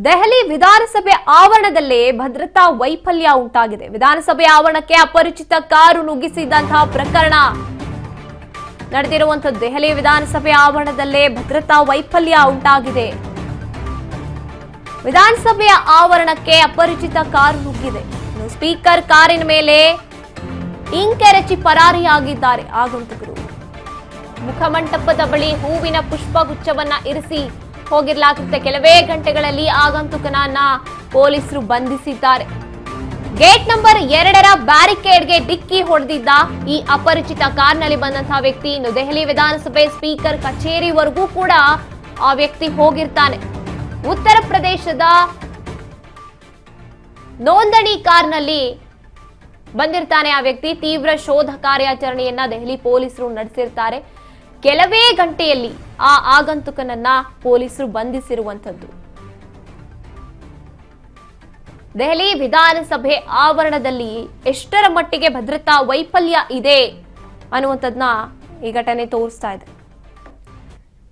ದೆಹಲಿ ವಿಧಾನಸಭೆ ಆವರಣದಲ್ಲೇ ಭದ್ರತಾ ವೈಫಲ್ಯ ಉಂಟಾಗಿದೆ. ವಿಧಾನಸಭೆ ಆವರಣಕ್ಕೆ ಅಪರಿಚಿತ ಕಾರು ನುಗ್ಗಿಸಿದಂತಹ ಪ್ರಕರಣ ನಡೆದಿರುವಂತಹ ದೆಹಲಿ ವಿಧಾನಸಭೆ ಆವರಣದಲ್ಲೇ ಭದ್ರತಾ ವೈಫಲ್ಯ ಉಂಟಾಗಿದೆ. ವಿಧಾನಸಭೆಯ ಆವರಣಕ್ಕೆ ಅಪರಿಚಿತ ಕಾರು ನುಗ್ಗಿದೆ. ಸ್ಪೀಕರ್ ಕಾರಿನ ಮೇಲೆ ಇಂಕೆರಚಿ ಪರಾರಿಯಾಗಿದ್ದಾರೆ ಆಗಂತುಕರು. ಮುಖಮಂಟಪದ ಬಳಿ ಹೂವಿನ ಪುಷ್ಪಗುಚ್ಛವನ್ನ ಇರಿಸಿ ಹೋಗಿರಲಾಗುತ್ತೆ. ಕೆಲವೇ ಗಂಟೆಗಳಲ್ಲಿ ಆಗಂತುಕನನ್ನ ಪೊಲೀಸರು ಬಂಧಿಸಿದ್ದಾರೆ. ಗೇಟ್ ನಂಬರ್ 2ರ ಬ್ಯಾರಿಕೇಡ್ಗೆ ಡಿಕ್ಕಿ ಹೊಡೆದಿದ್ದ ಈ ಅಪರಿಚಿತ ಕಾರ್ನಲ್ಲಿ ಬಂದಂತಹ ವ್ಯಕ್ತಿ ಇನ್ನು ದೆಹಲಿ ವಿಧಾನಸಭೆ ಸ್ಪೀಕರ್ ಕಚೇರಿವರೆಗೂ ಕೂಡ ಆ ವ್ಯಕ್ತಿ ಹೋಗಿರ್ತಾನೆ. ಉತ್ತರ ಪ್ರದೇಶದ ನೋಂದಣಿ ಕಾರ್ನಲ್ಲಿ ಬಂದಿರ್ತಾನೆ ಆ ವ್ಯಕ್ತಿ. ತೀವ್ರ ಶೋಧ ಕಾರ್ಯಾಚರಣೆಯನ್ನ ದೆಹಲಿ ಪೊಲೀಸರು ನಡೆಸಿರ್ತಾರೆ. ಕೆಲವೇ ಗಂಟೆಯಲ್ಲಿ ಆ ಆಗಂತುಕನನ್ನ ಪೊಲೀಸರು ಬಂಧಿಸಿರುವಂತದ್ದು. ದೆಹಲಿ ವಿಧಾನಸಭೆ ಆವರಣದಲ್ಲಿ ಎಷ್ಟರ ಮಟ್ಟಿಗೆ ಭದ್ರತಾ ವೈಫಲ್ಯ ಇದೆ ಅನ್ನುವಂಥದ್ದನ್ನ ಈ ಘಟನೆ ತೋರಿಸ್ತಾ ಇದೆ.